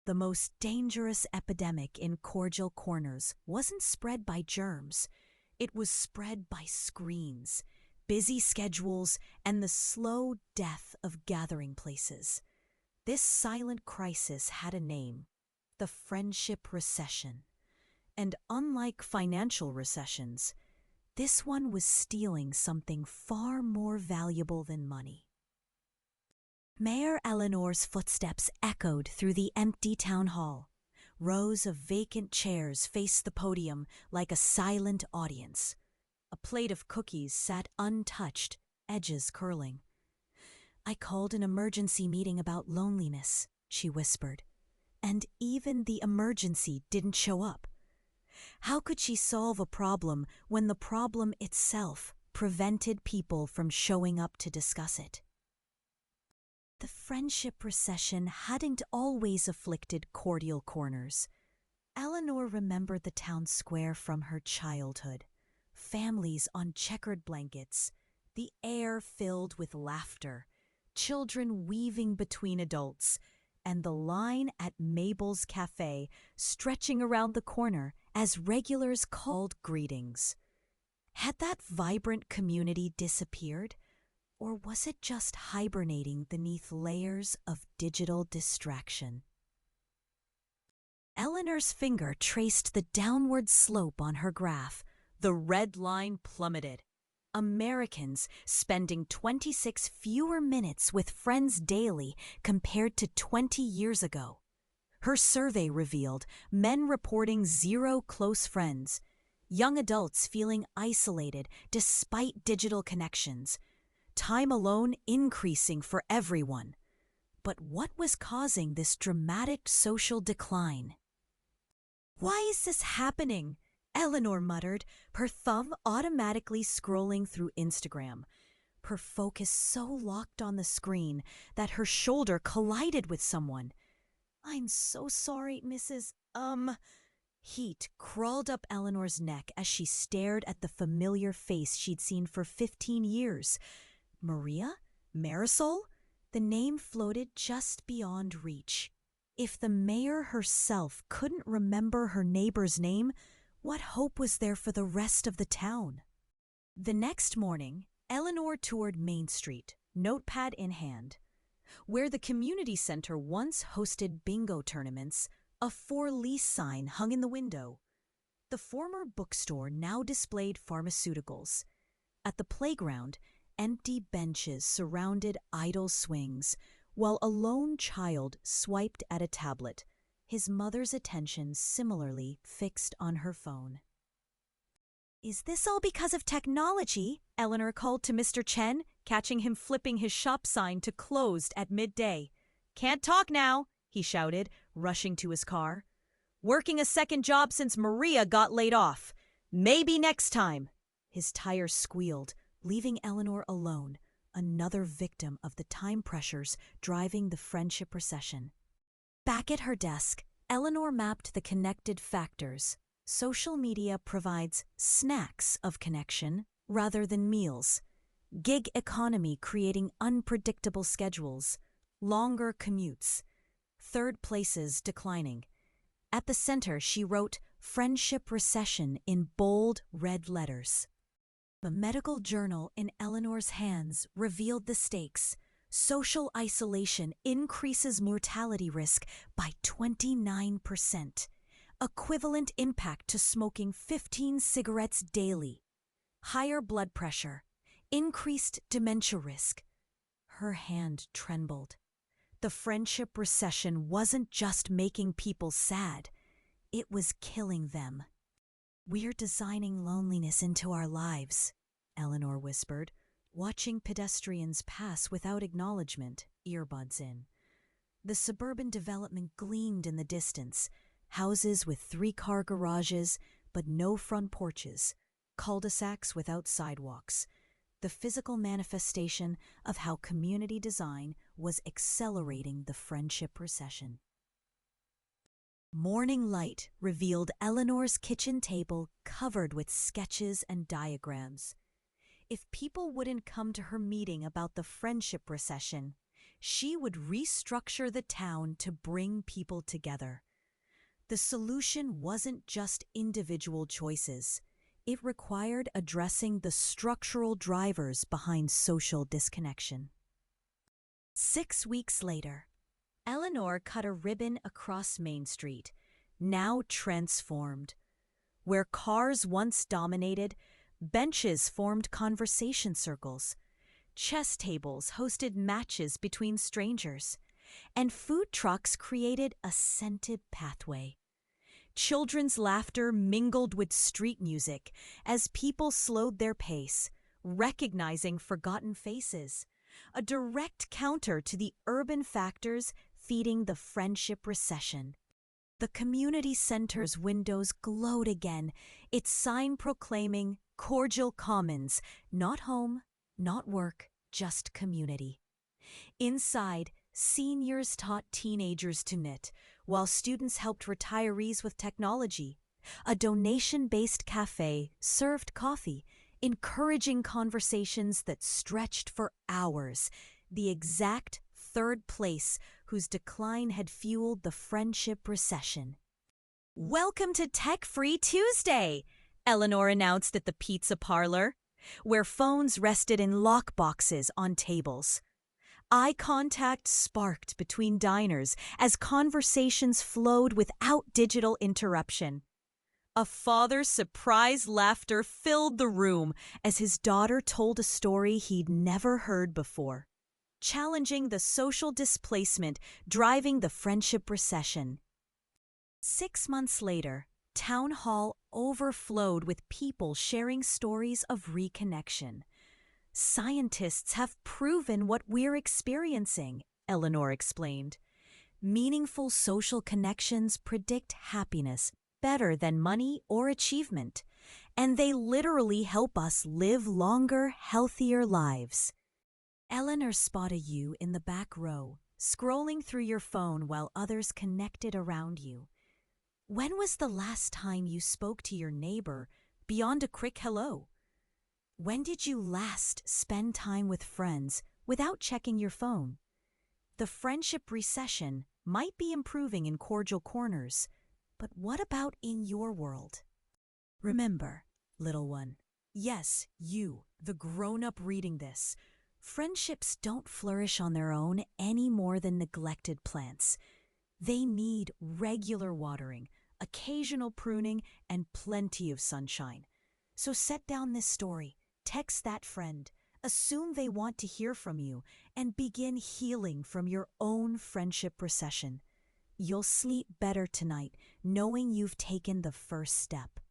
The most dangerous epidemic in cordial corners wasn't spread by germs. It was spread by screens, busy schedules, and the slow death of gathering places. This silent crisis had a name: the friendship recession. And unlike financial recessions, this one was stealing something far more valuable than money. Mayor Eleanor's footsteps echoed through the empty town hall. Rows of vacant chairs faced the podium like a silent audience. A plate of cookies sat untouched, edges curling. "I called an emergency meeting about loneliness," she whispered. And even the emergency didn't show up. How could she solve a problem when the problem itself prevented people from showing up to discuss it? The friendship recession hadn't always afflicted cordial corners. Eleanor remembered the town square from her childhood. Families on checkered blankets, the air filled with laughter, children weaving between adults, and the line at Mabel's Cafe stretching around the corner as regulars called greetings. Had that vibrant community disappeared? Or was it just hibernating beneath layers of digital distraction? Eleanor's finger traced the downward slope on her graph. The red line plummeted. Americans spending 26 fewer minutes with friends daily compared to 20 years ago. Her survey revealed men reporting 0 close friends, young adults feeling isolated despite digital connections, time alone increasing for everyone. But what was causing this dramatic social decline? "Why is this happening?" Eleanor muttered, her thumb automatically scrolling through Instagram, her focus so locked on the screen that her shoulder collided with someone. "I'm so sorry, Mrs. Heat crawled up Eleanor's neck as she stared at the familiar face she'd seen for 15 years. Maria? Marisol? The name floated just beyond reach. If the mayor herself couldn't remember her neighbor's name, what hope was there for the rest of the town? The next morning, Eleanor toured Main Street, notepad in hand. Where the community center once hosted bingo tournaments, a for lease sign hung in the window. The former bookstore now displayed pharmaceuticals. At the playground, empty benches surrounded idle swings, while a lone child swiped at a tablet, his mother's attention similarly fixed on her phone. "Is this all because of technology?" Eleanor called to Mr. Chen, catching him flipping his shop sign to closed at midday. "Can't talk now," he shouted, rushing to his car. "Working a second job since Maria got laid off. Maybe next time." His tires squealed, leaving Eleanor alone, another victim of the time pressures driving the friendship recession. Back at her desk, Eleanor mapped the connected factors. Social media provides snacks of connection rather than meals. Gig economy creating unpredictable schedules, longer commutes, third places declining. At the center, she wrote "Friendship Recession" in bold red letters. The medical journal in Eleanor's hands revealed the stakes. Social isolation increases mortality risk by 29%, equivalent impact to smoking 15 cigarettes daily. Higher blood pressure, increased dementia risk. Her hand trembled. The friendship recession wasn't just making people sad, it was killing them. "We're designing loneliness into our lives," Eleanor whispered, watching pedestrians pass without acknowledgement, earbuds in. The suburban development gleamed in the distance, houses with 3-car garages but no front porches, cul-de-sacs without sidewalks, the physical manifestation of how community design was accelerating the friendship recession. Morning light revealed Eleanor's kitchen table covered with sketches and diagrams. If people wouldn't come to her meeting about the friendship recession, she would restructure the town to bring people together. The solution wasn't just individual choices. It required addressing the structural drivers behind social disconnection. 6 weeks later, Eleanor cut a ribbon across Main Street, now transformed. Where cars once dominated, benches formed conversation circles. Chess tables hosted matches between strangers, and food trucks created a scented pathway. Children's laughter mingled with street music as people slowed their pace, recognizing forgotten faces, a direct counter to the urban factors feeding the friendship recession. The community center's windows glowed again, its sign proclaiming cordial commons, not home, not work, just community. Inside, seniors taught teenagers to knit, while students helped retirees with technology. A donation-based cafe served coffee, encouraging conversations that stretched for hours, the exact third place whose decline had fueled the friendship recession. "Welcome to Tech Free Tuesday," Eleanor announced at the pizza parlor, where phones rested in lockboxes on tables. Eye contact sparked between diners as conversations flowed without digital interruption. A father's surprised laughter filled the room as his daughter told a story he'd never heard before, challenging the social displacement driving the friendship recession. 6 months later, Town Hall overflowed with people sharing stories of reconnection. "Scientists have proven what we're experiencing," Eleanor explained. "Meaningful social connections predict happiness better than money or achievement, and they literally help us live longer, healthier lives." Eleanor spotted you in the back row, scrolling through your phone while others connected around you. When was the last time you spoke to your neighbor beyond a quick hello? When did you last spend time with friends without checking your phone? The friendship recession might be improving in cordial corners, but what about in your world? Remember, little one, yes, you, the grown-up reading this, friendships don't flourish on their own any more than neglected plants. They need regular watering, occasional pruning, and plenty of sunshine. So set down this story, text that friend, assume they want to hear from you, and begin healing from your own friendship recession. You'll sleep better tonight knowing you've taken the first step.